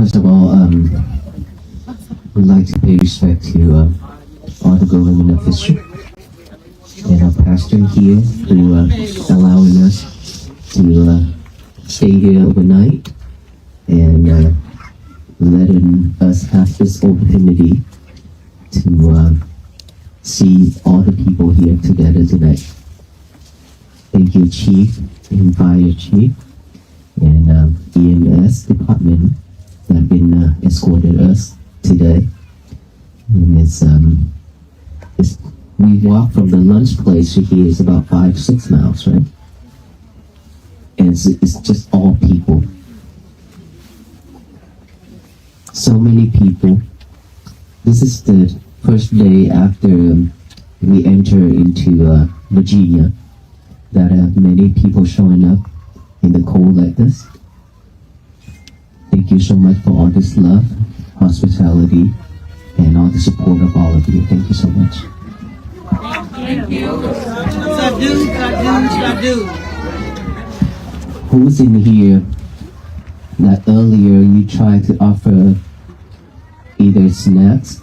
First of all, we'd like to pay respect to all the government officials and our pastor here who allowing us to stay here overnight and letting us have this opportunity to see all the people here together tonight. Thank you, Chief and Fire Chief and EMS department that have been escorted us today. And it's we walk from the lunch place to here is about 5-6 miles, right? And it's just all people. So many people. This is the first day after we enter into Virginia that have many people showing up in the cold like this. Thank you so much for all this love, hospitality, and all the support of all of you. Thank you so much. Thank you. Who's in here that earlier you tried to offer either snacks,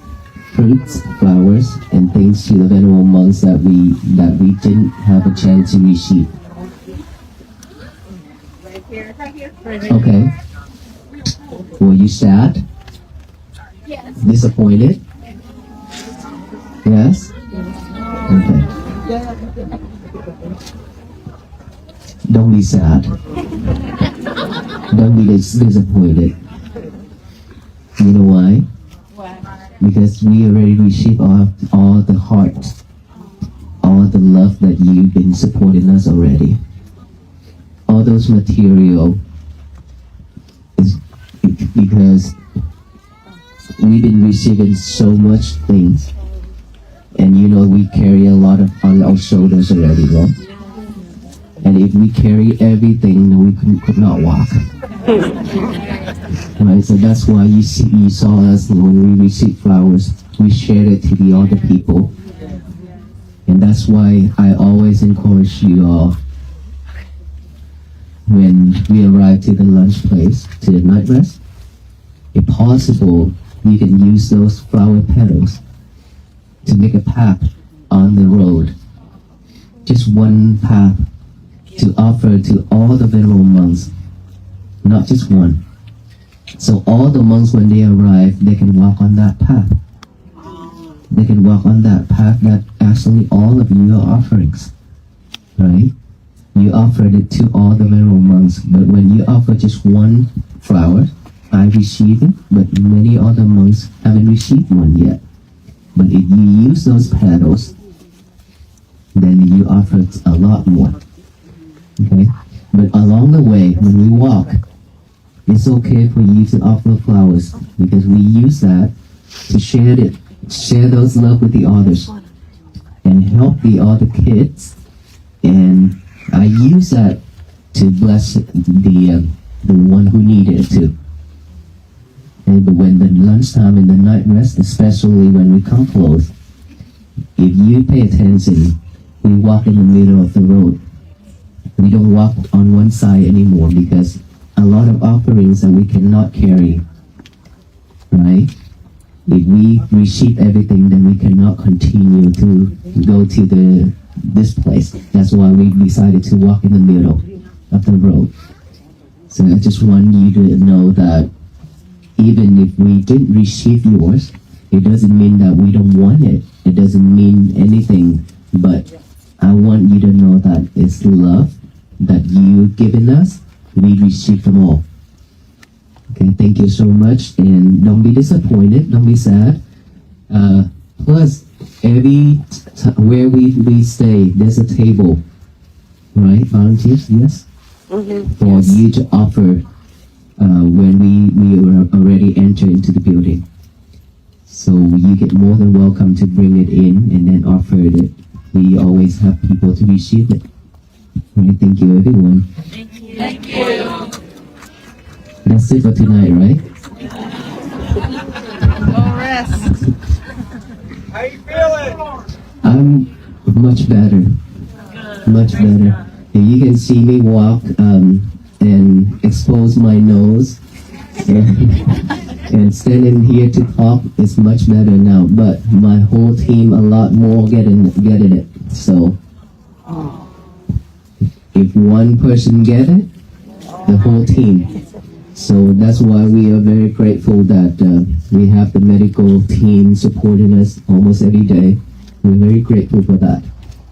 fruits, flowers, and things to the venerable monks that we didn't have a chance to receive? Okay. Were you sad? Yes. Disappointed? Yes? Okay. Don't be sad. Don't be disappointed. You know why? Because we already received all the heart, all the love that you've been supporting us already. All those material is because we've been receiving so much things, and you know we carry a lot on our shoulders already, right? And if we carry everything, then we could not walk. Right, so that's why you saw us when we received flowers, we shared it to the other people, and that's why I always encourage you all when we arrive to the lunch place, to the night rest, if possible, you can use those flower petals to make a path on the road. Just one path to offer to all the venerable monks, not just one. So all the monks, when they arrive, they can walk on that path. They can walk on that path that actually all of your offerings, right? You offered it to all the venerable monks, but when you offer just one flower, I received it, but many other monks haven't received one yet. But if you use those petals, then you offer a lot more. Okay? But along the way, when we walk, it's okay for you to offer flowers because we use that to share those love with the others and help the other kids. And I use that to bless the one who needed it too. And but when the lunchtime and the night rest, especially when we come close, if you pay attention, we walk in the middle of the road. We don't walk on one side anymore because a lot of offerings that we cannot carry, right? If we receive everything, then we cannot continue to go to this place. That's why we decided to walk in the middle of the road. So I just want you to know that even if we didn't receive yours, it doesn't mean that we don't want it. It doesn't mean anything, but I want you to know that it's love that you've given us. We receive them all. Okay, thank you so much, and don't be disappointed, don't be sad. Plus, where we stay, there's a table, right? Volunteers, yes? Mm-hmm. For you to offer when we already enter into the building. So you get more than welcome to bring it in and then offer it. We always have people to receive it. All right, thank you, everyone. Thank you. That's it for tonight, right? Go rest. How you feeling? I'm much better. Much better. If you can see me walk and expose my nose, And standing here to talk is much better now. But my whole team, a lot more getting it. So if one person get it, the whole team. So that's why we are very grateful that we have the medical team supporting us almost every day. We're very grateful for that.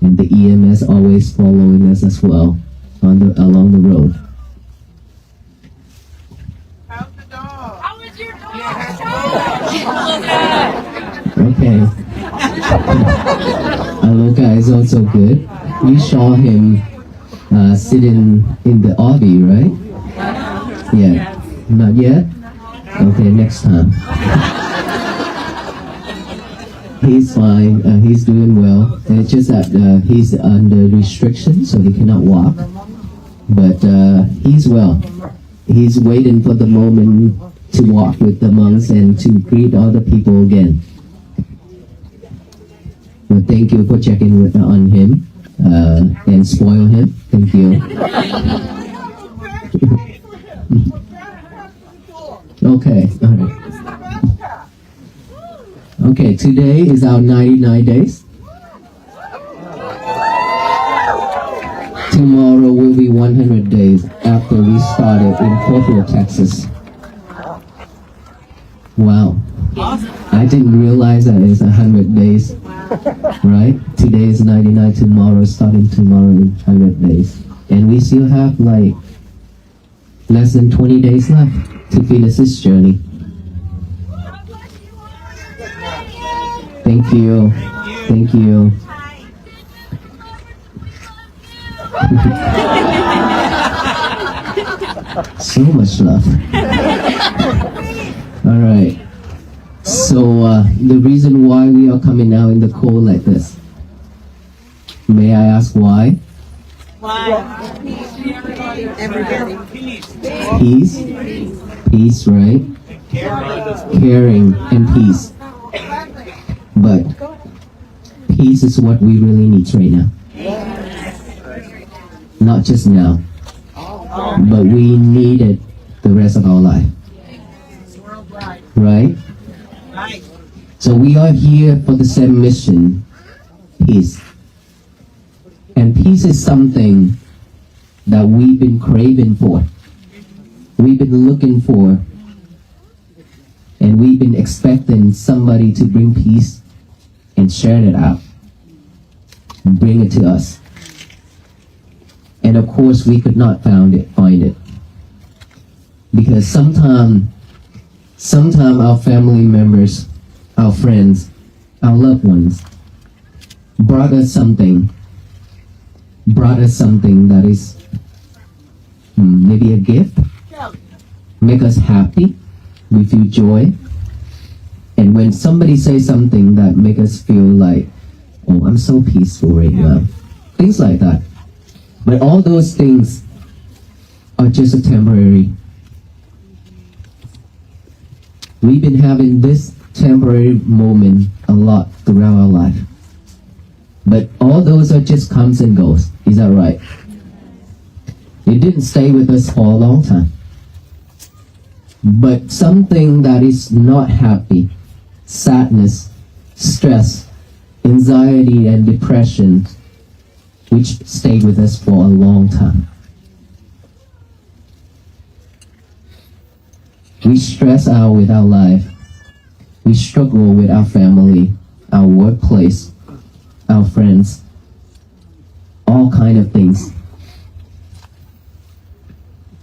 And the EMS always following us as well along the road. How's the dog? How was your dog? Okay. Aloka is also good. We saw him sitting in the Audi, right? Yeah. Not yet? Okay, next time. He's fine. He's doing well. It's just that he's under restriction, so he cannot walk. But he's well. He's waiting for the moment to walk with the monks and to greet all the people again. Well, thank you for checking on him and spoil him. Thank you. Okay, all right. Okay, today is our 99 days. Tomorrow will be 100 days after we started in Fort Worth, Texas. Wow. I didn't realize that it's 100 days, right? Today is 99, tomorrow, starting tomorrow in 100 days. And we still have like less than 20 days left to finish this journey. Thank you. Thank you. So much love. All right. So the reason why we are coming out in the cold like this, may I ask why? Everybody. Peace. Peace, right? Caring and peace. But peace is what we really need right now. Not just now, but we need it the rest of our life. Right? So we are here for the same mission, peace. And peace is something that we've been craving for. We've been looking for. And we've been expecting somebody to bring peace and share it out. Bring it to us. And of course, we could not find it. Because sometimes our family members, our friends, our loved ones brought us something that is maybe a gift, make us happy, we feel joy. And when somebody says something that make us feel like, oh, I'm so peaceful right now, things like that. But all those things are just a temporary. We've been having this temporary moment a lot throughout our life. But all those are just comes and goes. Is that right? It didn't stay with us for a long time. But something that is not happy, sadness, stress, anxiety, and depression, which stayed with us for a long time. We stress out with our life. We struggle with our family, our workplace, our friends, all kind of things.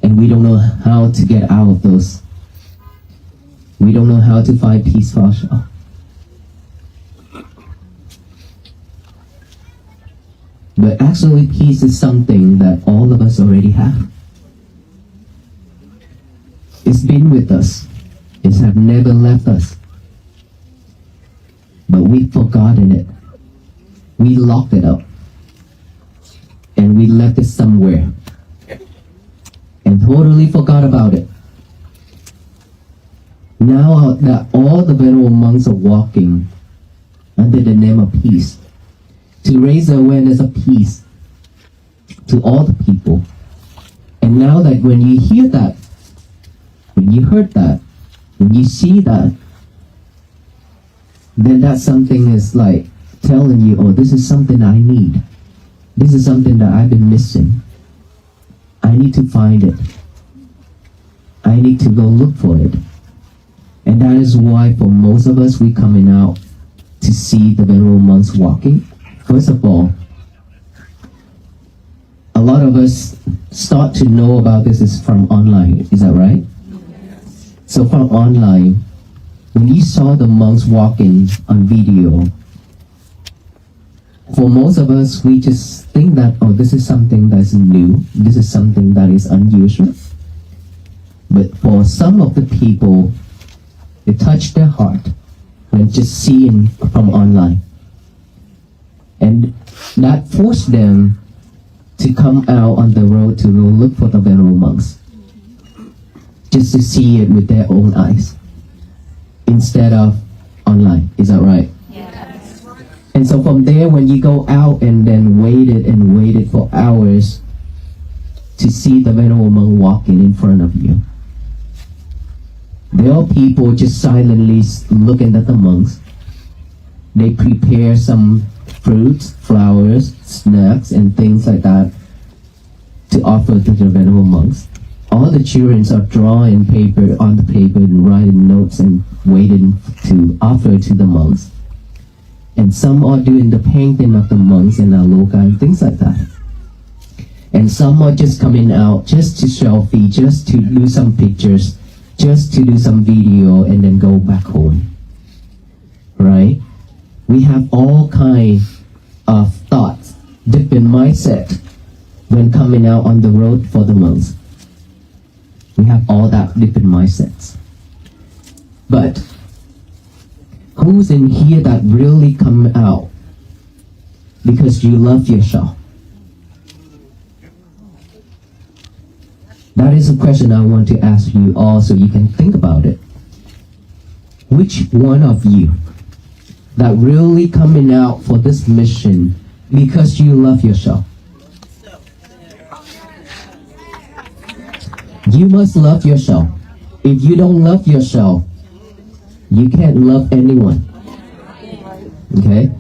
And we don't know how to get out of those. We don't know how to find peace for ourselves. But actually, peace is something that all of us already have. It's been with us. It has never left us. But we've forgotten it. We locked it up. And we left it somewhere. And totally forgot about it. Now that all the venerable monks are walking under the name of peace, to raise the awareness of peace to all the people. And now that when you hear that, When you heard that, when you see that, then that something is like telling you, oh, this is something I need. This is something that I've been missing. I need to find it. I need to go look for it. And that is why for most of us, we coming out to see the venerable monks walking. First of all, a lot of us start to know about this is from online. Is that right? So from online, when you saw the monks walking on video, for most of us, we just think that, oh, this is something that's new. This is something that is unusual. But for some of the people, it touched their heart when just seeing from online. And that forced them to come out on the road to go look for the venerable monks, just to see it with their own eyes, instead of online. Is that right? Yes. And so from there, when you go out and then waited for hours to see the venerable monk walking in front of you, there are people just silently looking at the monks. They prepare some fruits, flowers, snacks, and things like that to offer to the venerable monks. All the children are drawing paper on the paper and writing notes and waiting to offer to the monks. And some are doing the painting of the monks in aloka and things like that. And some are just coming out just to selfie, just to do some pictures, just to do some video and then go back home. Right? We have all kinds of thoughts, different mindset when coming out on the road for the monks. We have all that different mindsets. But who's in here that really come out because you love yourself? That is a question I want to ask you all so you can think about it. Which one of you that really coming out for this mission because you love yourself? You must love yourself. If you don't love yourself, you can't love anyone. Okay?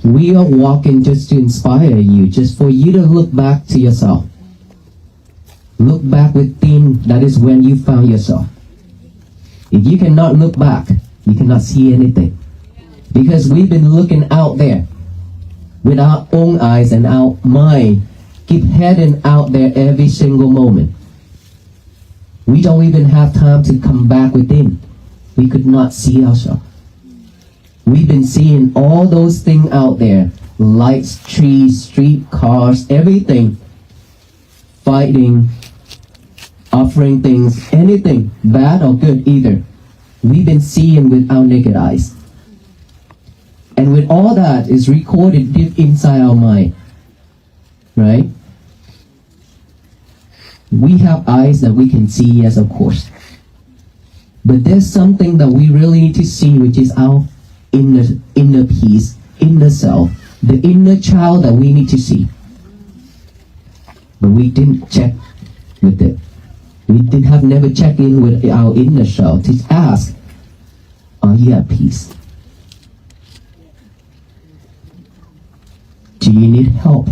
We are walking just to inspire you, just for you to look back to yourself. Look back within, that is when you found yourself. If you cannot look back, you cannot see anything. Because we've been looking out there with our own eyes and our mind, keep heading out there every single moment. We don't even have time to come back within. We could not see ourselves. We've been seeing all those things out there, lights, trees, street, cars, everything, fighting, offering things, anything, bad or good either. We've been seeing with our naked eyes. And with all that is recorded deep inside our mind, right? We have eyes that we can see, yes, of course. But there's something that we really need to see, which is our inner peace, inner self, the inner child that we need to see. But we didn't check with it. We have never checked in with our inner self to ask, are you at peace? Do you need help?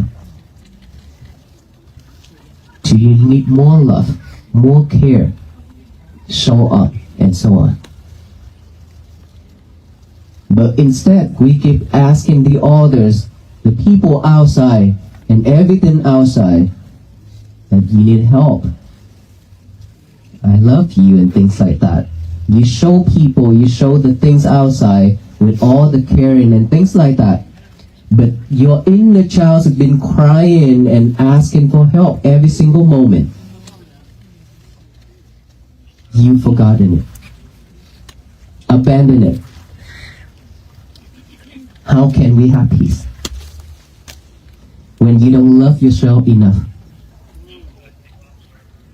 Do you need more love, more care, so on and so on? But instead, we keep asking the others, the people outside, and everything outside, that you need help. I love you and things like that. You show people, you show the things outside with all the caring and things like that. But your inner child has been crying and asking for help every single moment. You've forgotten it. Abandon it. How can we have peace when you don't love yourself enough?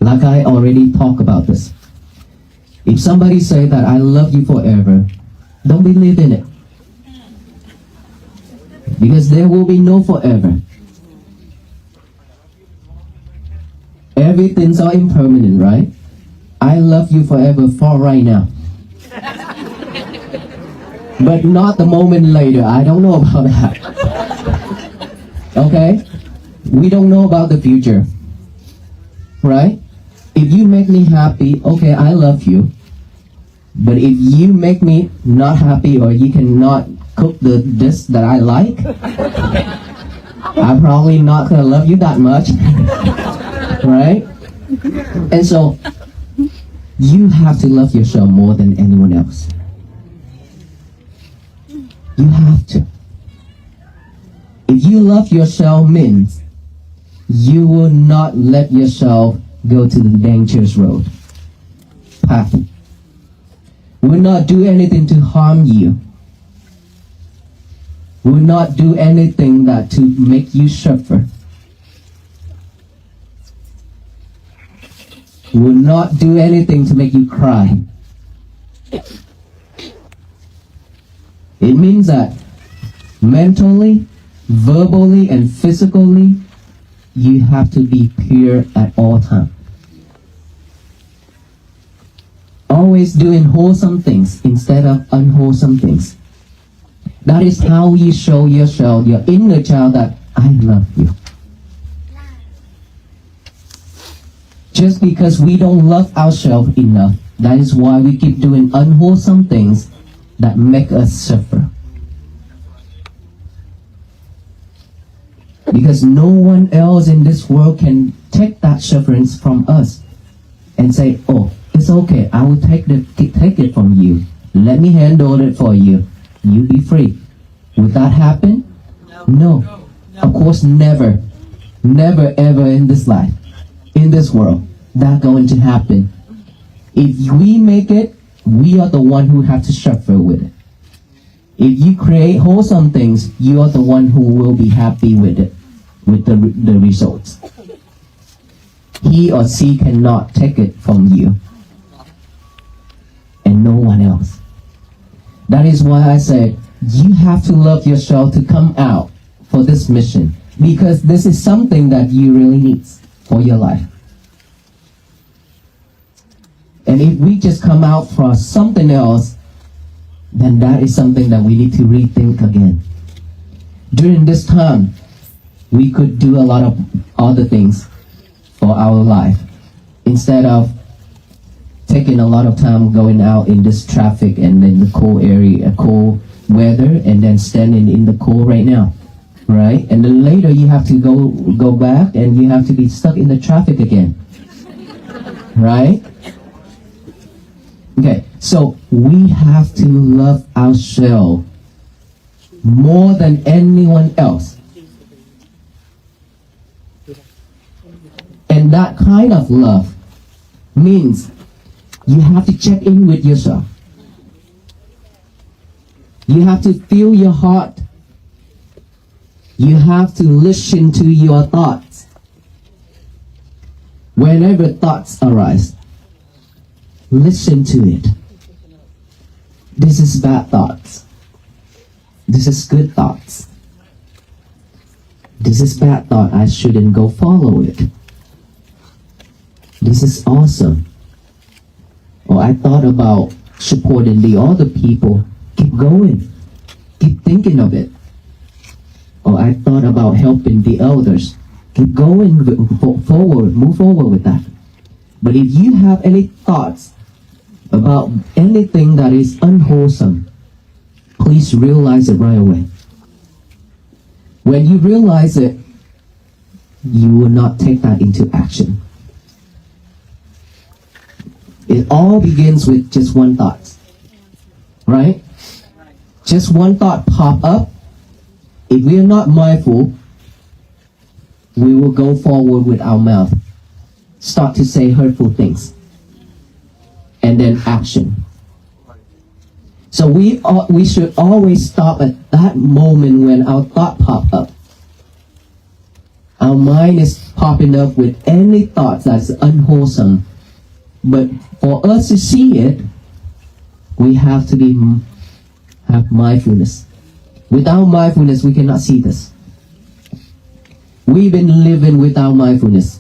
Like I already talked about this. If somebody say that I love you forever, don't believe in it. Because there will be no forever. Everything's all impermanent, right? I love you forever for right now. But not the moment later. I don't know about that. Okay? We don't know about the future. Right? If you make me happy, okay, I love you. But if you make me not happy or you cannot cook the dish that I like, I'm probably not gonna love you that much. Right? And so, you have to love yourself more than anyone else. You have to. If you love yourself means you will not let yourself go to the dangerous road path. Will not do anything to harm you. Will not do anything that to make you suffer. Will not do anything to make you cry. It means that mentally, verbally, and physically, you have to be pure at all times. Always doing wholesome things instead of unwholesome things. That is how you show yourself, your inner child, that I love you. Just because we don't love ourselves enough, that is why we keep doing unwholesome things that make us suffer. Because no one else in this world can take that sufferance from us and say, oh, it's okay, I will take it from you. Let me handle it for you. You be free. Would that happen? No. Of course, never. Never ever in this life, in this world, that's going to happen. If we make it, we are the one who have to suffer with it. If you create wholesome things, you are the one who will be happy with it, with the results. He or she cannot take it from you, and no one else. That is why I say you have to love yourself to come out for this mission, because this is something that you really need for your life. And if we just come out for something else, then that is something that we need to rethink again. During this time, we could do a lot of other things for our life instead of taking a lot of time going out in this traffic and in the cold area, cold weather, and then standing in the cold right now, right? And then later you have to go back and you have to be stuck in the traffic again, right? Okay, so we have to love ourselves more than anyone else. And that kind of love means you have to check in with yourself. You have to feel your heart. You have to listen to your thoughts. Whenever thoughts arise, listen to it. This is bad thoughts. This is good thoughts. This is bad thought. I shouldn't go follow it. This is awesome. Or I thought about supporting the other people. Keep going. Keep thinking of it. Or I thought about helping the elders. Keep going forward. Move forward with that. But if you have any thoughts about anything that is unwholesome, please realize it right away. When you realize it, you will not take that into action. It all begins with just one thought, right? Just one thought pop up. If we are not mindful, we will go forward with our mouth, start to say hurtful things, and then action. So we should always stop at that moment when our thought pop up. Our mind is popping up with any thoughts that's unwholesome. But for us to see it, we have to have mindfulness. Without mindfulness, we cannot see this. We've been living without mindfulness.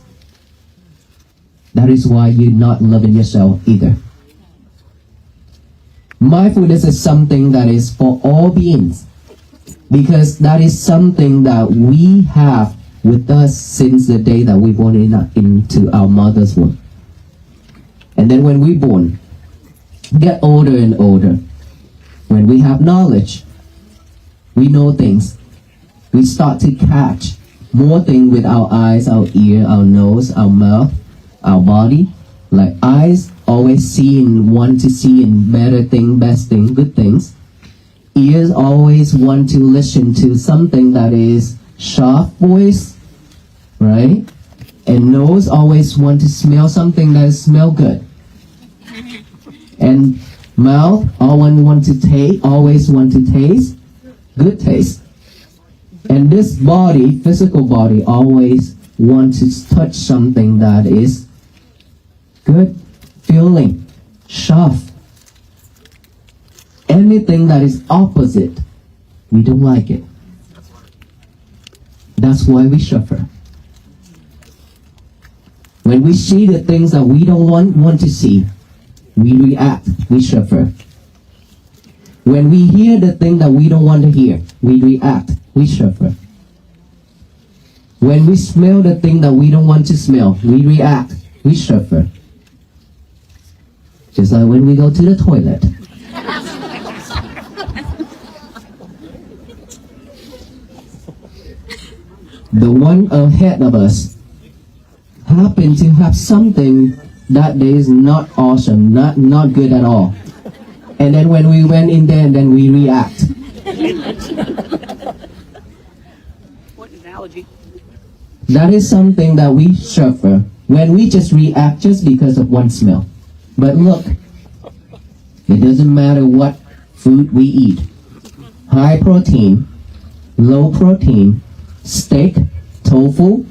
That is why you're not loving yourself either. Mindfulness is something that is for all beings, because that is something that we have with us since the day that we born into our mother's womb. And then when we born, get older and older, when we have knowledge, we know things, we start to catch more things with our eyes, our ear, our nose, our mouth, our body. Like eyes always see and want to see and better thing, best thing, good things. Ears always want to listen to something that is sharp voice, right? And nose always want to smell something that smell good. And mouth always want to taste good taste. And this body, physical body, always wants to touch something that is good feeling, sharp. Anything that is opposite, we don't like it. That's why we suffer. When we see the things that we don't want to see, we react, we suffer. When we hear the thing that we don't want to hear, we react, we suffer. When we smell the thing that we don't want to smell, we react, we suffer. Just like when we go to the toilet. The one ahead of us happened to have something that day is not awesome, not good at all. And then when we went in there, then we react. What analogy? That is something that we suffer when we just react just because of one smell. But look, it doesn't matter what food we eat. High protein, low protein, steak, tofu,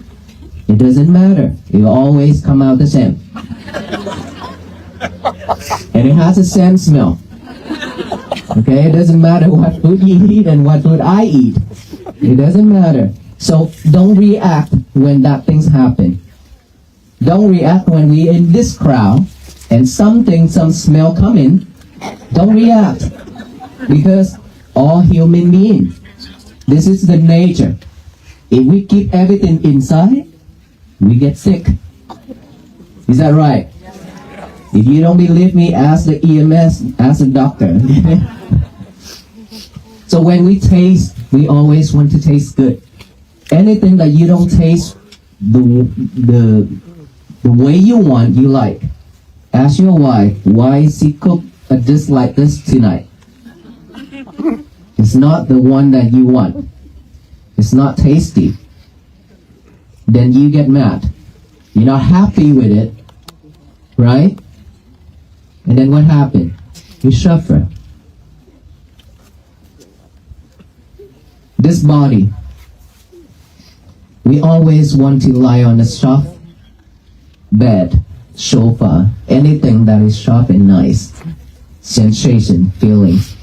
it doesn't matter. It will always come out the same. And it has the same smell. Okay, it doesn't matter what food you eat and what food I eat. It doesn't matter. So don't react when that things happen. Don't react when we in this crowd and some smell come in. Don't react. Because all human beings, this is the nature. If we keep everything inside, we get sick. Is that right? If you don't believe me, ask the EMS, ask the doctor. So when we taste, we always want to taste good. Anything that you don't taste the way you want, you like. Ask your wife, why is she cook a dish like this tonight? It's not the one that you want. It's not tasty. Then you get mad. You're not happy with it, right? And then what happened? You suffer. This body, we always want to lie on a soft bed, sofa, anything that is sharp and nice. Sensation, feelings.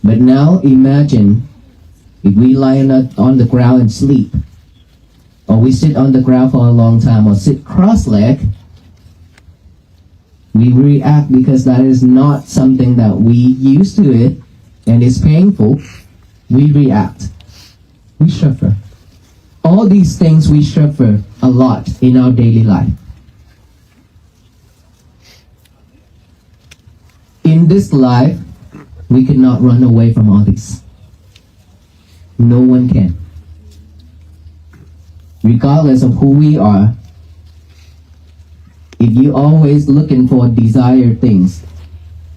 But now imagine if we lie on the ground and sleep, or we sit on the ground for a long time, or sit cross-legged, we react because that is not something that we used to it, and it's painful. We react. We suffer. All these things we suffer a lot in our daily life. In this life, we cannot run away from all this. No one can. Regardless of who we are, if you're always looking for desired things,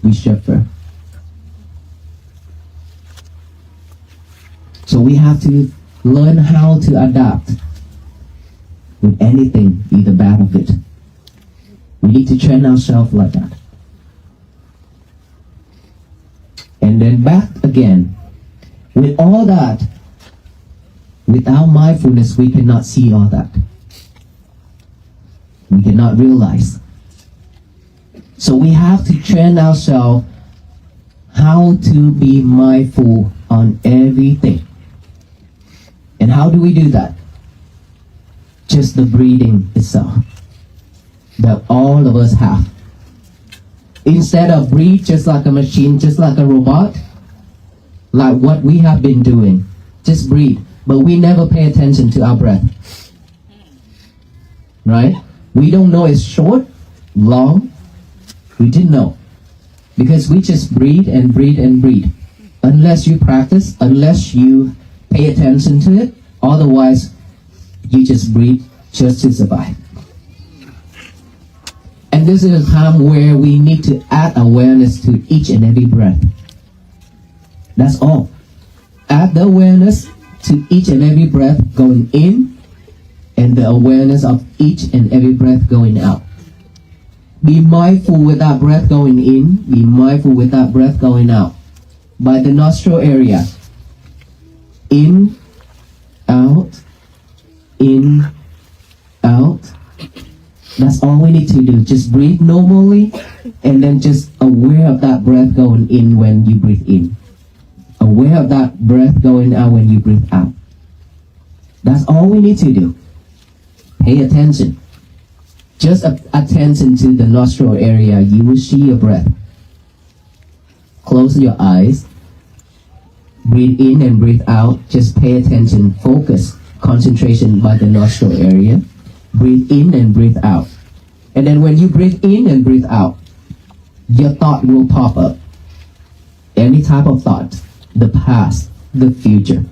we suffer. So we have to learn how to adapt with anything, either bad or good. We need to train ourselves like that. And then back again. With all that, without mindfulness, we cannot see all that. We cannot realize. So we have to train ourselves how to be mindful on everything. And how do we do that? Just the breathing itself. that all of us have. Instead of breathe just like a machine, just like a robot, like what we have been doing, just breathe. But we never pay attention to our breath. Right? We don't know it's short, long. We didn't know. Because we just breathe and breathe and breathe. Unless you practice, unless you pay attention to it, otherwise you just breathe just to survive. And this is a time where we need to add awareness to each and every breath. That's all. Add the awareness to each and every breath going in and the awareness of each and every breath going out. Be mindful with that breath going in. Be mindful with that breath going out. By the nostril area. In, out, in, out. That's all we need to do. Just breathe normally and then just aware of that breath going in when you breathe in. Aware of that breath going out when you breathe out. That's all we need to do. Pay attention. Just attention to the nostril area. You will see your breath. Close your eyes. Breathe in and breathe out. Just pay attention. Focus. Concentration by the nostril area. Breathe in and breathe out. And then when you breathe in and breathe out, your thought will pop up. Any type of thought. The past, the future.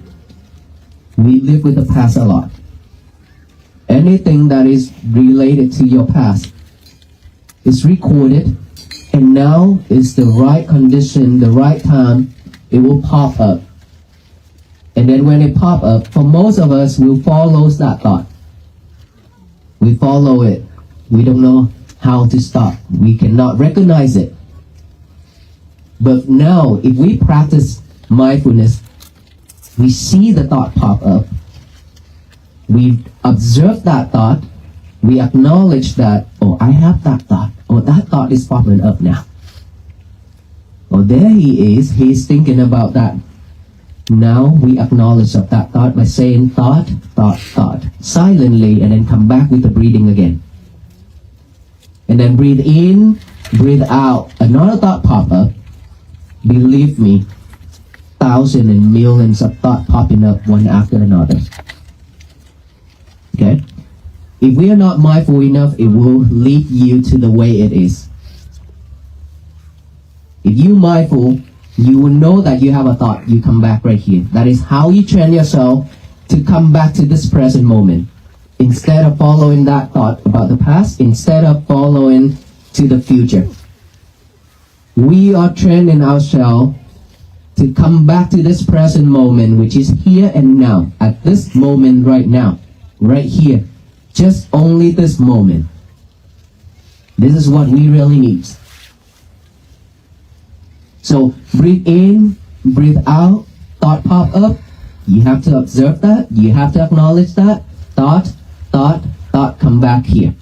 We live with the past a lot. Anything that is related to your past is recorded, and now is the right condition, the right time, it will pop up. And then when it pop up, for most of us, we'll follow that thought. We follow it. We don't know how to stop. We cannot recognize it. But now, if we practice mindfulness, we see the thought pop up. We observe that thought. We acknowledge that, oh, I have that thought. Oh, that thought is popping up now. Oh, there he is. He's thinking about that. Now we acknowledge of that thought by saying thought, thought, thought. Silently, and then come back with the breathing again. And then breathe in, breathe out. Another thought pop up. Believe me, thousands and millions of thoughts popping up one after another. Okay? If we are not mindful enough, it will lead you to the way it is. If you're mindful, you will know that you have a thought. You come back right here. That is how you train yourself to come back to this present moment. Instead of following that thought about the past, instead of following to the future. We are training ourselves to come back to this present moment, which is here and now, at this moment right now, right here, just only this moment. This is what we really need. So breathe in, breathe out, thought pop up. You have to observe that. You have to acknowledge that. Thought, thought, thought, come back here.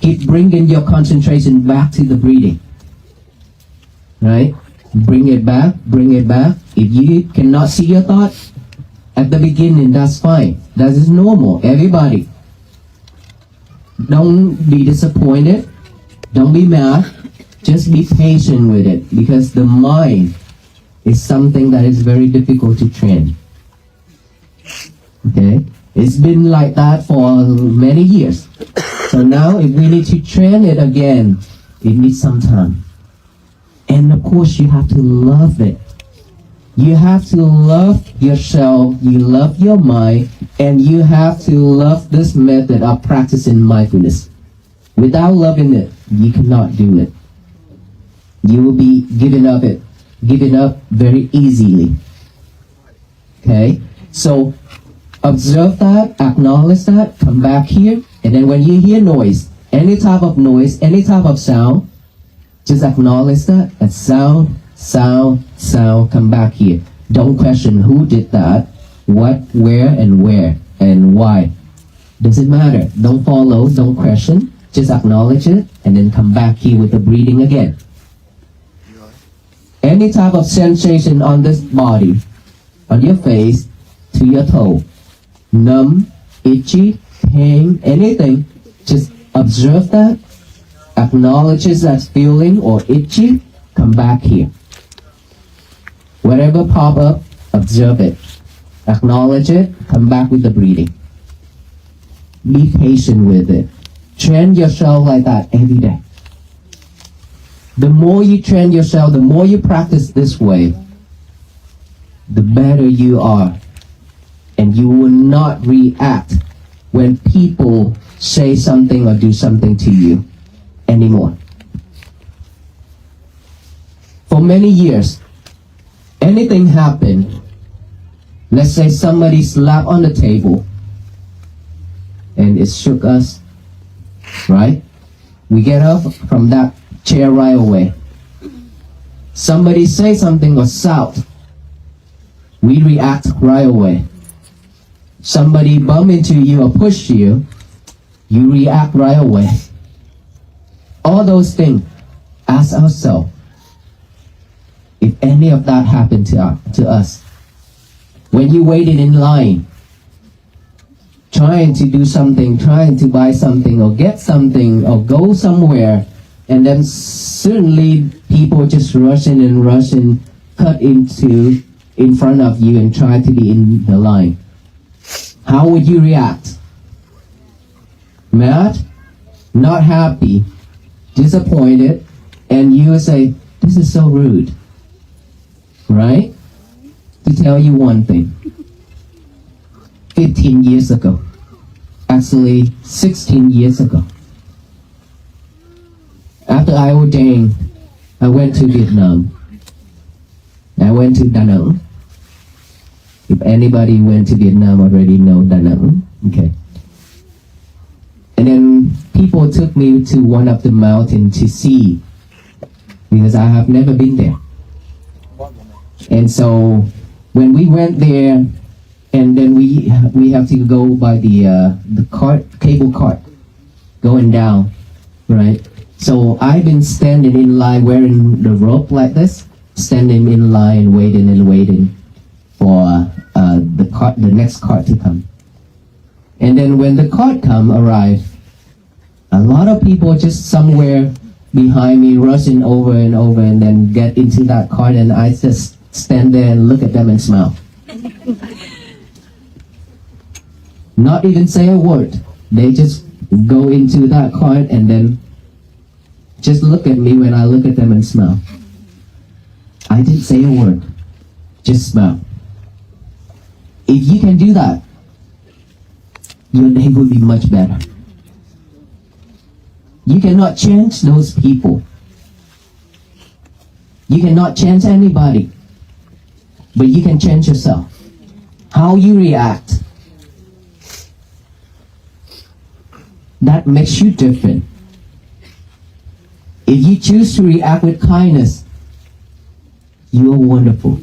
Keep bringing your concentration back to the breathing. Right? Bring it back, bring it back. If you cannot see your thought at the beginning, that's fine. That is normal. Everybody. Don't be disappointed. Don't be mad. Just be patient with it, because the mind is something that is very difficult to train. Okay? It's been like that for many years. So now if we need to train it again, it needs some time. And of course you have to love it. You have to love yourself, you love your mind, and you have to love this method of practicing mindfulness. Without loving it, you cannot do it. You will be giving up very easily. Okay? So observe that, acknowledge that, come back here, and then when you hear noise, any type of noise, any type of sound, just acknowledge that, and sound, come back here. Don't question who did that, what, where, and why. Doesn't matter. Don't follow, don't question, just acknowledge it, and then come back here with the breathing again. Any type of sensation on this body, on your face, to your toe, numb, itchy, pain, anything, just observe that, acknowledges that feeling or itchy, come back here. Whatever pop up, observe it. Acknowledge it, come back with the breathing. Be patient with it. Train yourself like that every day. The more you train yourself, the more you practice this way, the better you are. And you will not react when people say something or do something to you anymore. For many years, anything happened, let's say somebody slapped on the table and it shook us, right? We get up from that chair right away. Somebody say something or shout, we react right away. Somebody bump into you or push you, you react right away. All those things, ask ourselves, if any of that happened to us. When you waited in line, trying to do something, trying to buy something or get something or go somewhere, and then suddenly people just rush in, cut into in front of you and try to be in the line. How would you react? Mad? Not happy? Disappointed? And you would say, this is so rude. Right? To tell you one thing. 15 years ago. Actually, 16 years ago. After I ordained, I went to Vietnam. I went to Da Nang. If anybody went to Vietnam already know Da Nang. Okay. And then people took me to one of the mountains to see, because I have never been there. And so when we went there, and then we have to go by the cable cart, going down, right? So I've been standing in line wearing the rope like this, standing in line, waiting for the next cart to come. And then when the cart arrived, a lot of people just somewhere behind me rushing over and then get into that cart, and I just stand there and look at them and smile. Not even say a word. They just go into that cart and then just look at me when I look at them and smile. I didn't say a word. Just smile. If you can do that, your day will be much better. You cannot change those people. You cannot change anybody. But you can change yourself. How you react, that makes you different. If you choose to react with kindness, you are wonderful.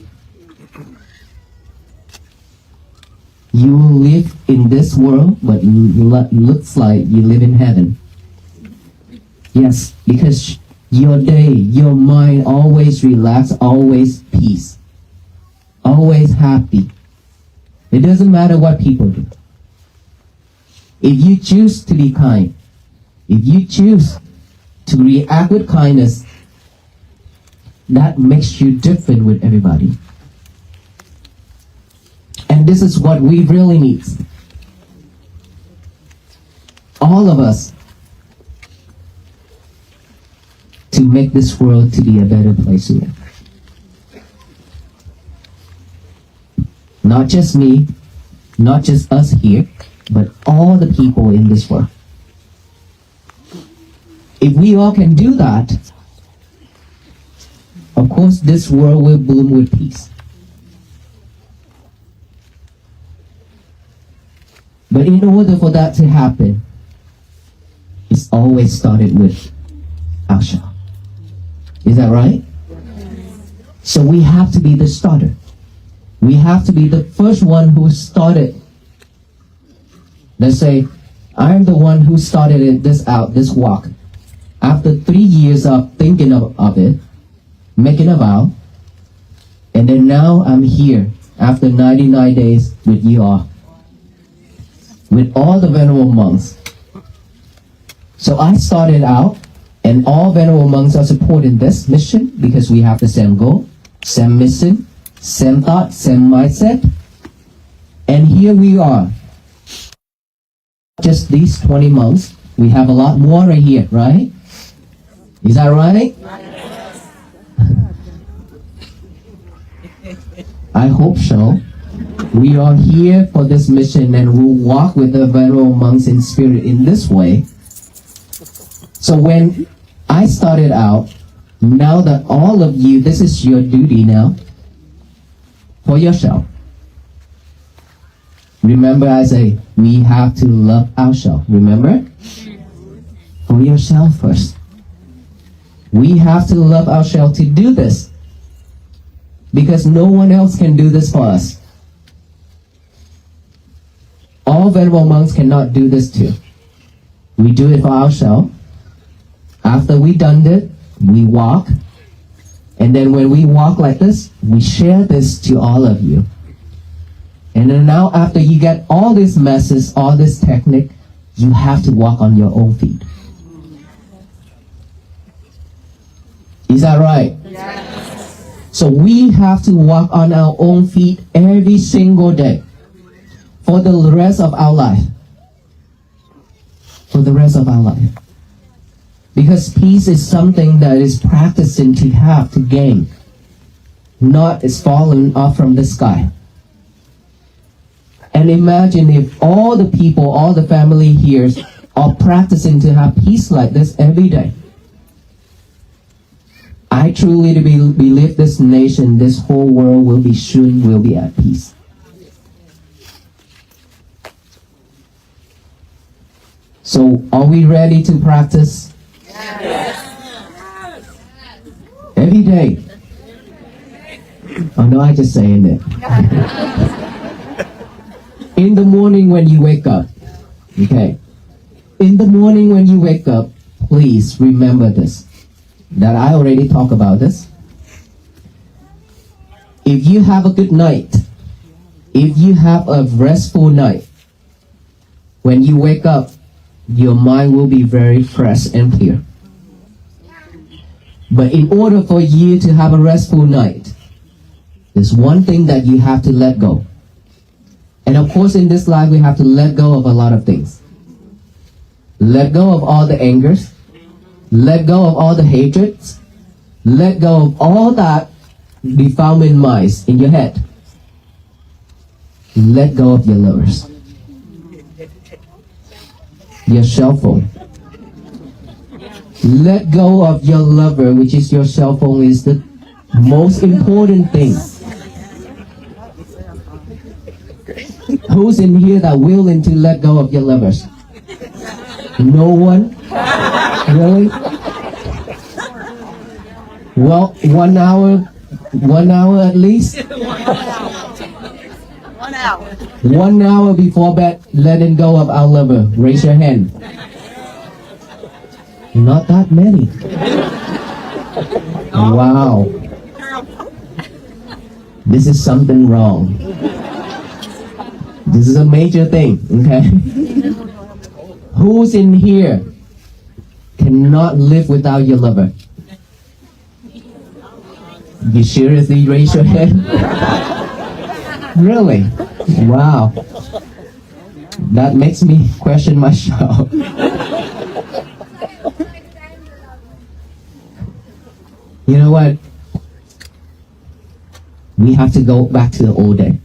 You will live in this world, but looks like you live in heaven. Yes, because your day, your mind always relaxed, always peace, always happy. It doesn't matter what people do. If you choose to be kind, if you choose to react with kindness, that makes you different with everybody. And this is what we really need. All of us, to make this world to be a better place to live. Not just me, not just us here, but all the people in this world. If we all can do that, of course this world will bloom with peace. But in order for that to happen, it's always started with action. Is that right? So we have to be the starter. We have to be the first one who started. Let's say, I'm the one who started this walk. After 3 years of thinking of it, making a vow, and then now I'm here after 99 days with you all, with all the venerable monks. So I started out, and all venerable monks are supporting this mission because we have the same goal, same mission, same thought, same mindset. And here we are. Just these 20 monks, we have a lot more right here, right? Is that right? I hope so. We are here for this mission and we'll walk with the venerable monks in spirit in this way. So when I started out, now that all of you, this is your duty now for yourself. Remember I say, we have to love ourselves. Remember? For yourself first. We have to love ourselves to do this. Because no one else can do this for us. All venerable monks cannot do this too. We do it for ourselves. After we done it, we walk. And then when we walk like this, we share this to all of you. And then now after you get all this message, all this technique, you have to walk on your own feet. Is that right? Yes. So we have to walk on our own feet every single day for the rest of our life. For the rest of our life. Because peace is something that is practicing to have, to gain. Not is fallen off from the sky. And imagine if all the people, all the family here are practicing to have peace like this every day. I truly believe this nation, this whole world will be at peace. So are we ready to practice? Yes. Every day. Oh no, I just saying it. In the morning when you wake up, okay? In the morning when you wake up, please remember this, that I already talked about this. If you have a good night, if you have a restful night, when you wake up, your mind will be very fresh and clear. But in order for you to have a restful night, there's one thing that you have to let go. And of course in this life we have to let go of a lot of things. Let go of all the angers. Let go of all the hatreds. Let go of all that defilement minds in your head. Let go of your lovers. Your cell phone. Let go of your lover, which is your cell phone, is the most important thing. Who's in here that willing to let go of your lovers? No one? Really? Well, 1 hour at least? 1 hour. 1 hour before bed, letting go of our lover. Raise your hand. Not that many. Wow. This is something wrong. This is a major thing, okay? Who's in here cannot live without your lover? You seriously raise your hand? Really? Wow. That makes me question myself. You know what? We have to go back to the old day.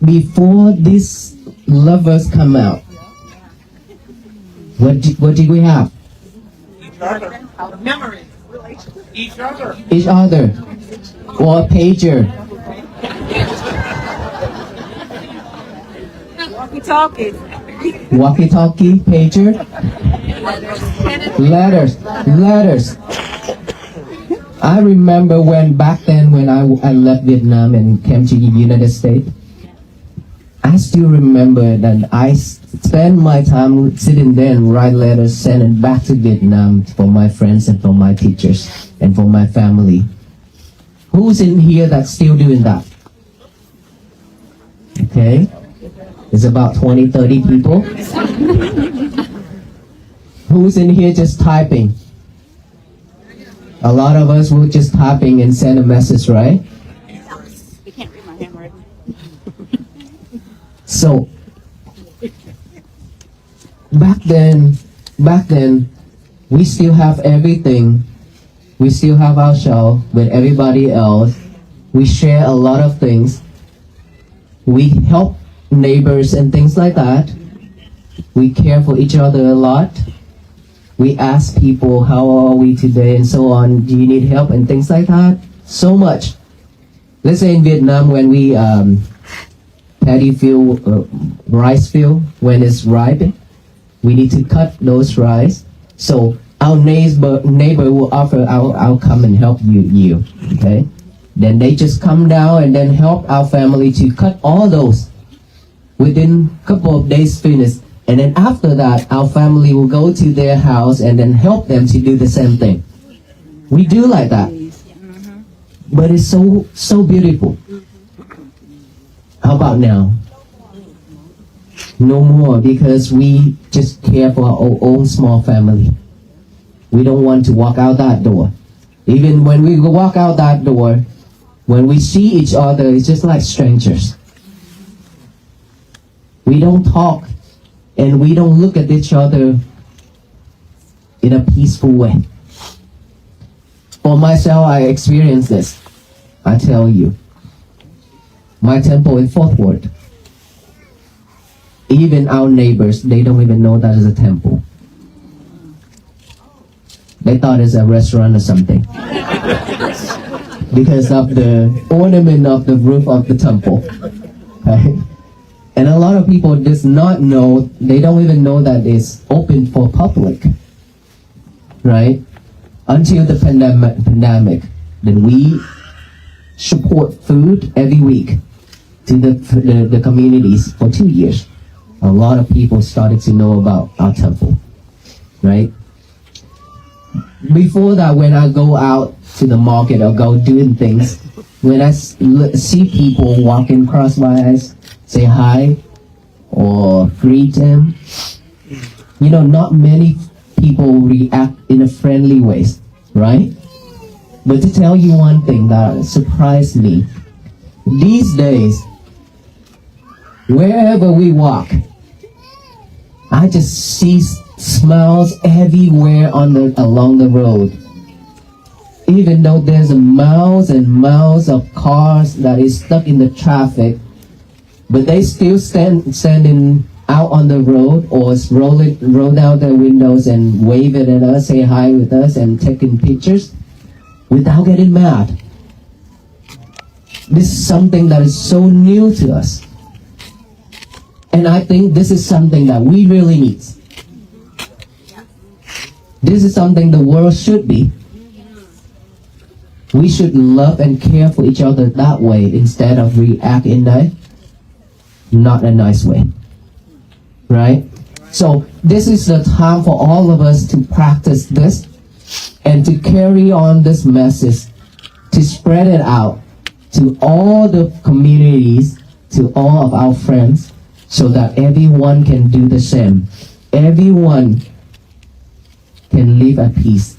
Before these lovers come out, what did we have? Each other. Memory. Each other. Each other. Or a pager. Walkie-talkie. Walkie-talkie, pager. Letters. I remember back then when I left Vietnam and came to the United States, I still remember that I spent my time sitting there and write letters, send it back to Vietnam for my friends and for my teachers and for my family. Who's in here that's still doing that? Okay. It's about 20, 30 people. Who's in here just typing? A lot of us will just typing and send a message, right? You can't read my handwriting. So back then, we still have everything. We still have our show with everybody else. We share a lot of things. We help neighbors and things like that. We care for each other a lot. We ask people, how are we today, and so on. Do you need help and things like that? So much. Let's say in Vietnam, when we paddy field, rice field, when it's ripe, we need to cut those rice. So our neighbor will offer, I'll come and help you, okay? Then they just come down and then help our family to cut all those. Within a couple of days finish. And then after that, our family will go to their house and then help them to do the same thing. We do like that. But it's so beautiful. How about now? No more, because we just care for our own small family. We don't want to walk out that door. Even when we walk out that door, when we see each other, it's just like strangers. We don't talk and we don't look at each other in a peaceful way. For myself, I experienced this. I tell you. My temple in Fort Worth. Even our neighbors, they don't even know that is a temple. They thought it's a restaurant or something. Because of the ornament of the roof of the temple. Right? And a lot of people does not know, they don't even know that it's open for public. Right? Until the pandemic. Then we support food every week to the communities for 2 years. A lot of people started to know about our temple. Right? Before that, when I go out to the market or go doing things, when I see people walking across my eyes, say hi or greet them, you know, not many people react in a friendly way, right? But to tell you one thing that surprised me, these days, wherever we walk, I just see smiles everywhere along the road. Even though there's miles and miles of cars that is stuck in the traffic, but they still standing out on the road or roll down their windows and wave it at us, say hi with us, and taking pictures without getting mad. This is something that is so new to us. And I think this is something that we really need. This is something the world should be. We should love and care for each other that way instead of react in not a nice way. Right? So this is the time for all of us to practice this and to carry on this message, to spread it out to all the communities, to all of our friends, so that everyone can do the same. Everyone can live at peace.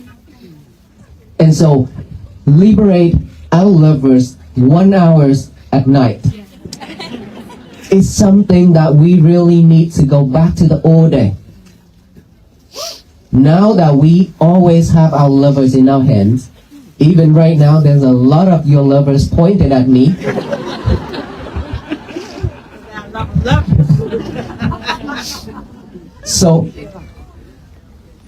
And so, liberate our lovers 1 hour at night. It's something that we really need to go back to the old day. Now that we always have our lovers in our hands, even right now there's a lot of your lovers pointed at me. So,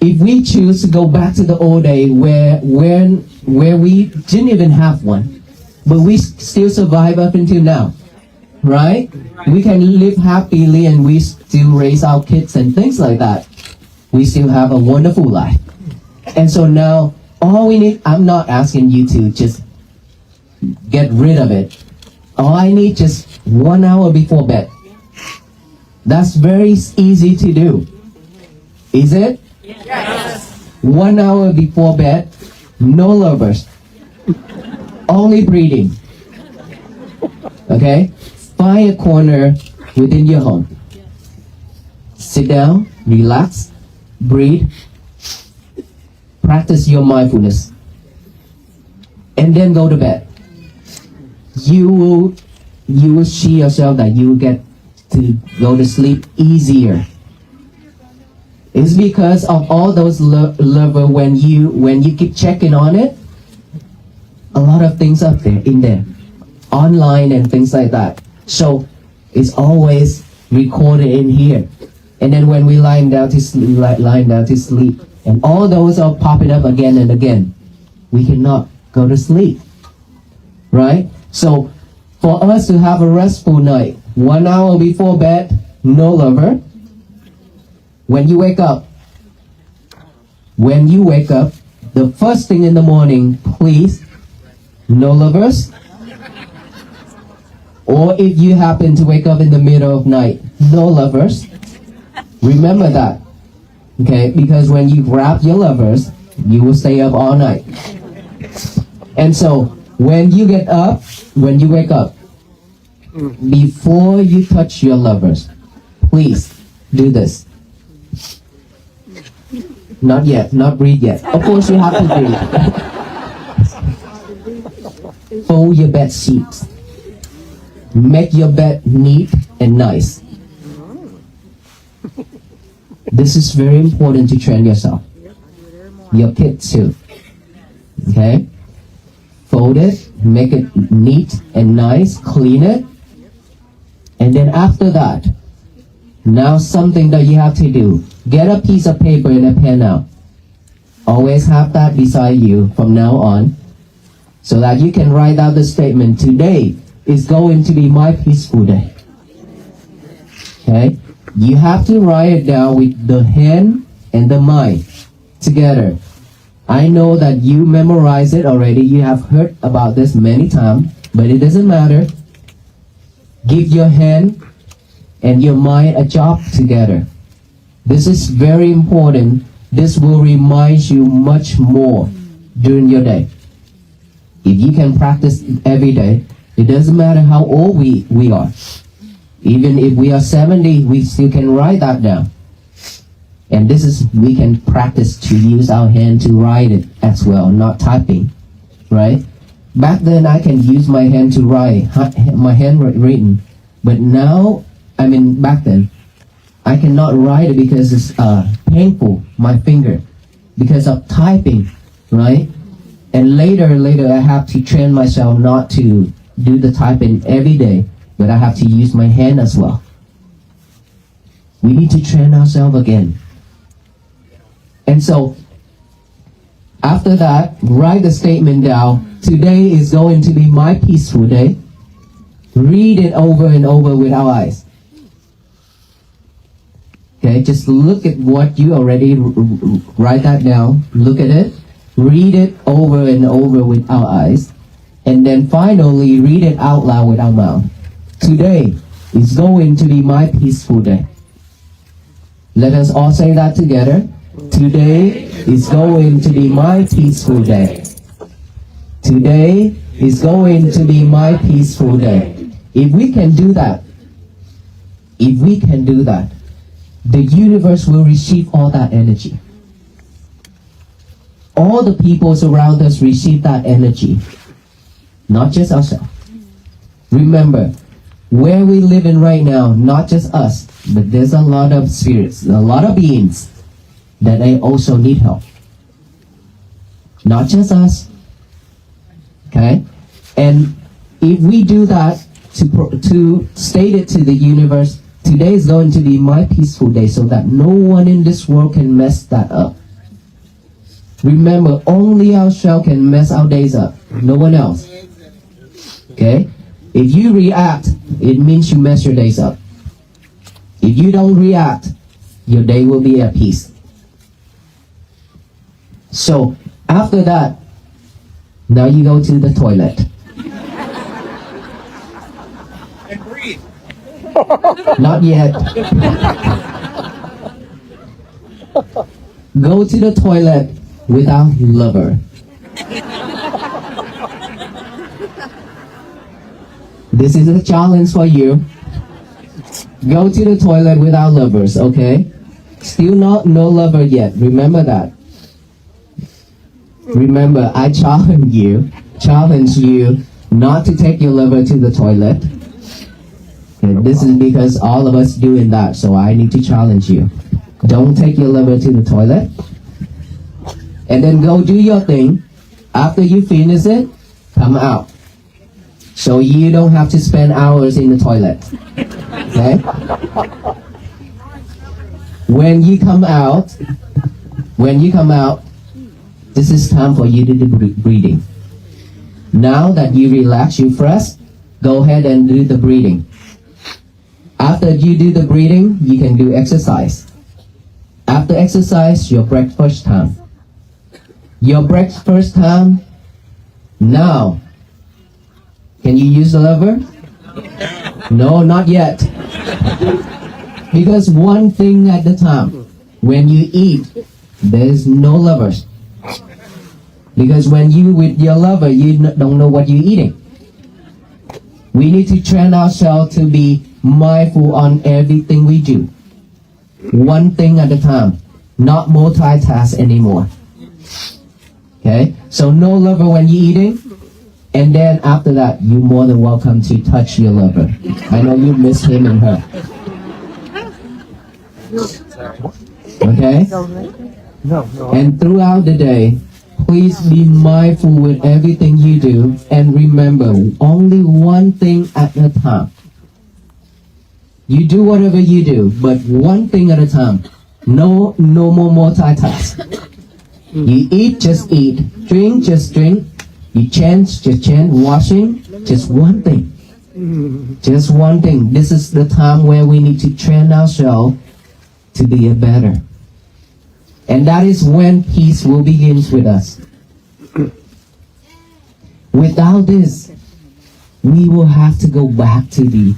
if we choose to go back to the old day where we didn't even have one, but we still survive up until now, right? We can live happily and we still raise our kids and things like that. We still have a wonderful life. And so now, all we need, I'm not asking you to just get rid of it. All I need just 1 hour before bed. That's very easy to do. Is it? Yes. 1 hour before bed, no lovers. Only breathing. Okay? Find a corner within your home. Sit down, relax, breathe, practice your mindfulness, and then go to bed. You will see yourself that you will get to go to sleep easier. It's because of all those level when you keep checking on it, a lot of things up there in there, online and things like that. So it's always recorded in here. And then when we lie down to sleep, and all those are popping up again and again, we cannot go to sleep, right? So for us to have a restful night, 1 hour before bed, no lover. When you wake up, the first thing in the morning, please, no lovers. Or if you happen to wake up in the middle of night, no lovers. Remember that, okay? Because when you grab your lovers, you will stay up all night. And so when you wake up, before you touch your lovers, please do this. Not yet, not breathe yet. Of course you have to breathe. Fold your bed sheets. Make your bed neat and nice. This is very important to train yourself. Your kids too. Okay? Fold it, make it neat and nice, clean it. And then after that, now something that you have to do. Get a piece of paper and a pen out. Always have that beside you from now on, so that you can write out the statement, today is going to be my peaceful day. Okay? You have to write it down with the hand and the mind together. I know that you memorize it already. You have heard about this many times, but it doesn't matter. Give your hand and your mind a job together. This is very important. This will remind you much more during your day. If you can practice every day, it doesn't matter how old we are. Even if we are 70, we still can write that down. And this is, we can practice to use our hand to write it as well, not typing, right? Back then, I can use my hand to write, my handwritten. But now, back then, I cannot write it because it's painful, my finger, because of typing, right? And later, I have to train myself not to do the typing every day, but I have to use my hand as well. We need to train ourselves again. And so, after that, write the statement down. Today is going to be my peaceful day. Read it over and over with our eyes. Okay, just look at what you already write that down. Look at it. Read it over and over with our eyes. And then finally, read it out loud with our mouth. Today is going to be my peaceful day. Let us all say that together. Today is going to be my peaceful day. Today is going to be my peaceful day. If we can do that, the universe will receive all that energy. All the people around us receive that energy, not just ourselves. Remember, where we live in right now, not just us, but there's a lot of spirits, a lot of beings that they also need help. Not just us. Okay? And if we do that to state it to the universe, today is going to be my peaceful day, so that no one in this world can mess that up. Remember, only ourselves can mess our days up. No one else. Okay? If you react, it means you mess your days up. If you don't react, your day will be at peace. So, after that, now you go to the toilet. And breathe. Not yet. Go to the toilet without lover. This is a challenge for you. Go to the toilet without lovers, okay? Still not no lover yet. Remember that. Remember, I challenge you not to take your lover to the toilet. And this is because all of us doing that, so I need to challenge you. Don't take your lover to the toilet. And then go do your thing. After you finish it, come out. So you don't have to spend hours in the toilet. Okay? When you come out, this is time for you to do breathing. Now that you relax, you fresh, go ahead and do the breathing. After you do the breathing, you can do exercise. After exercise, your breakfast time. Your breakfast time, now. Can you use the lever? No, not yet. Because one thing at a time. When you eat, there's no levers. Because when you with your lover, you don't know what you're eating. We need to train ourselves to be mindful on everything we do. One thing at a time, not multitask anymore. Okay? So no lover when you're eating, and then after that, you're more than welcome to touch your lover. I know you miss him and her. Okay? And throughout the day, please be mindful with everything you do, and remember, only one thing at a time. You do whatever you do, but one thing at a time. No more multitask. You eat, just eat. Drink, just drink. You chant, just chant. Washing, just one thing. Just one thing. This is the time where we need to train ourselves to be a better. And that is when peace will begin with us. Without this, we will have to go back to the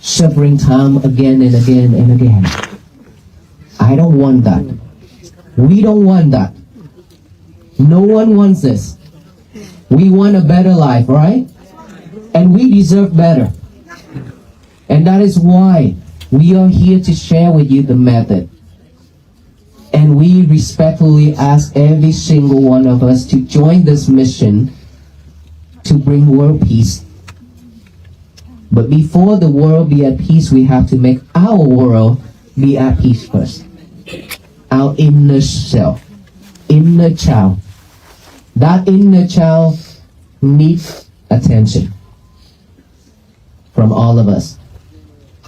suffering time again and again and again. I don't want that. We don't want that. No one wants this. We want a better life, right? And we deserve better. And that is why we are here to share with you the method. And we respectfully ask every single one of us to join this mission to bring world peace. But before the world be at peace, we have to make our world be at peace first. Our inner self, inner child. That inner child needs attention from all of us.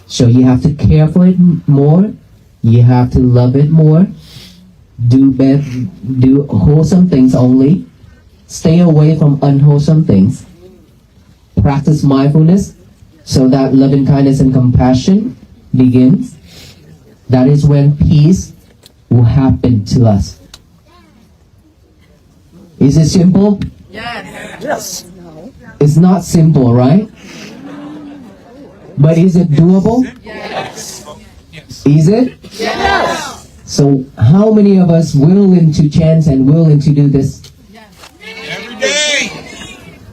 So you have to care for it more. You have to love it more. Do wholesome things only. Stay away from unwholesome things. Practice mindfulness so that loving kindness and compassion begins. That is when peace will happen to us. Is it simple? Yes. It's not simple, right? But is it doable? Yes. Is it? Yes. So how many of us willing to chance and willing to do this? Every day.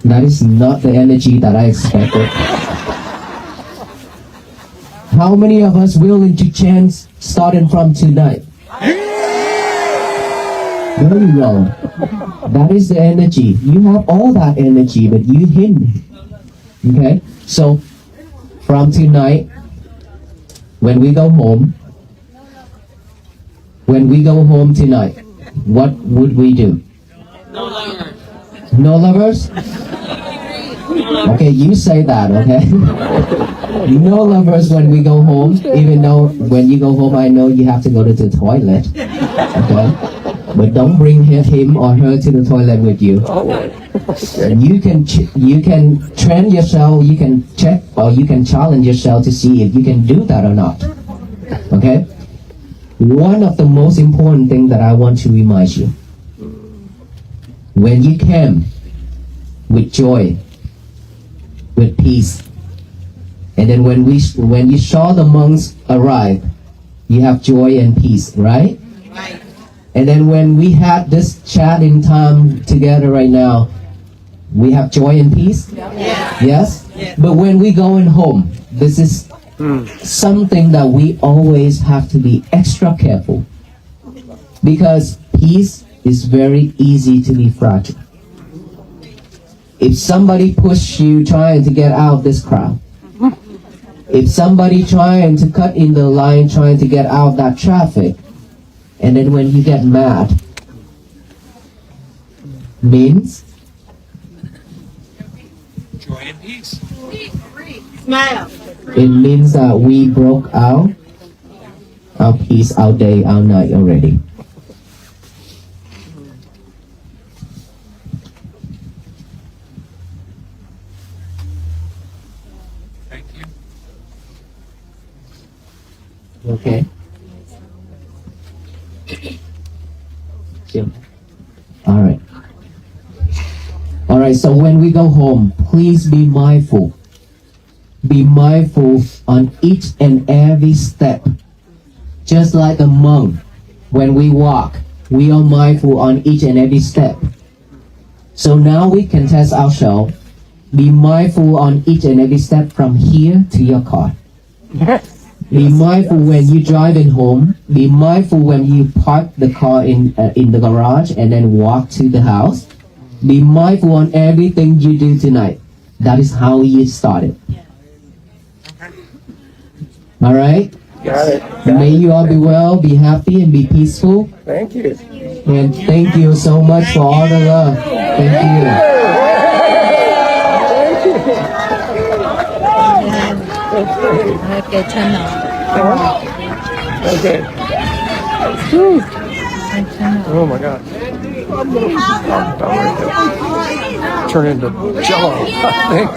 That is not the energy that I expected. How many of us willing to chance starting from tonight? There you go. That is the energy. You have all that energy, but you hidden. Okay? So, from tonight, when we go home tonight, what would we do? No longer. No lovers? Okay, you say that, okay? No lovers when we go home, even though when you go home, I know you have to go to the toilet. Okay? But don't bring him or her to the toilet with you. You can train yourself, you can check, or you can challenge yourself to see if you can do that or not. Okay? One of the most important things that I want to remind you. When you came with joy, with peace, and then when you saw the monks arrive, you have joy and peace, right? Right. And then when we had this chatting time together right now, we have joy and peace? Yes. Yes? Yes. But when we going home, this is something that we always have to be extra careful, because peace is very easy to be fragile. If somebody push you trying to get out of this crowd, if somebody trying to cut in the line, trying to get out of that traffic, and then when you get mad, means Joy and peace. it means that we broke out our peace, our day, our night already. Thank you. Okay. All right. All right. So when we go home, please be mindful. Be mindful on each and every step. Just like a monk, when we walk, we are mindful on each and every step. So now we can test ourselves. Be mindful on each and every step from here to your car. Be mindful when you're driving home. Be mindful when you park the car in the garage and then walk to the house. Be mindful on everything you do tonight. That is how you started. All right? Got it. May you all be well, be happy, and be peaceful. Thank you. And thank you so much for all the love. Thank you. Okay, turn on. Okay. Whew. Oh my God. Turn into jello, I think.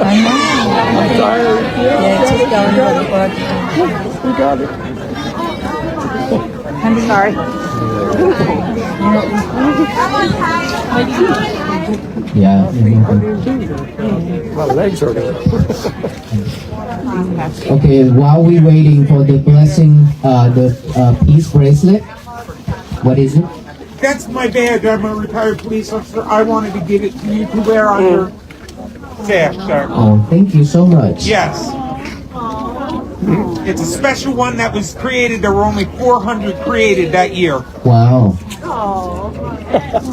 I know. I'm tired. Yeah, just go into the work. We got it. I'm sorry. Yeah. My legs are good. Okay, while we're waiting for the blessing, the peace bracelet, what is it? That's my badge. I'm a retired police officer. I wanted to give it to you to wear on your sash, sir. Oh, thank you so much. Yes. It's a special one that was created. There were only 400 created that year. Wow.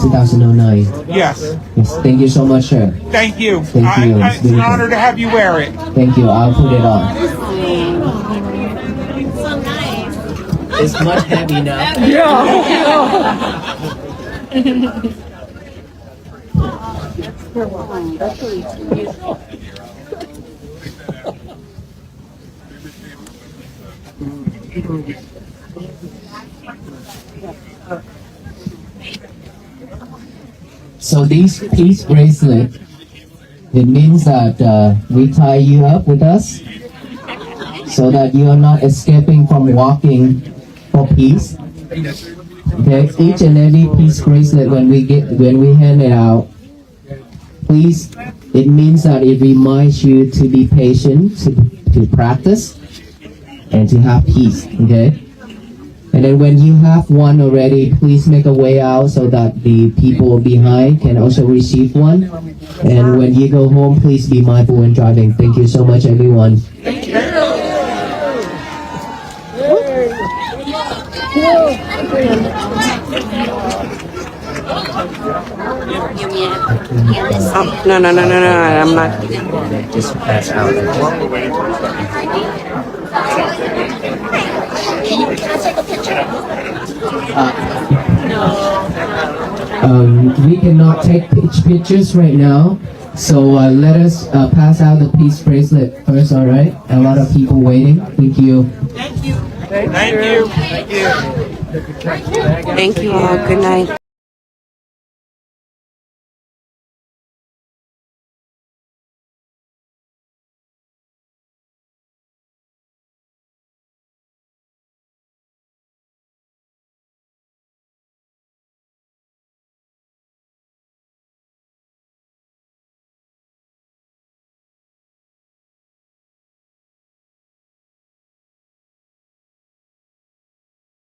2009. Yes. Yes, thank you so much, sir. Thank you. Thank you. It's an honor to have you wear it. Thank you. I'll put it on. It's much heavy now. So these peace bracelet, it means that we tie you up with us so that you are not escaping from walking for peace. Okay, each and every peace bracelet when we hand it out, please, it means that it reminds you to be patient, to practice, and to have peace. Okay. And then when you have one already, please make a way out so that the people behind can also receive one. And when you go home, please be mindful when driving. Thank you so much, everyone. No, I'm not. Just pass out. We cannot take pictures right now, so let us pass out the peace bracelet first, all right? A lot of people waiting. Thank you. Thank you. Thank you. Thank you all. Good night.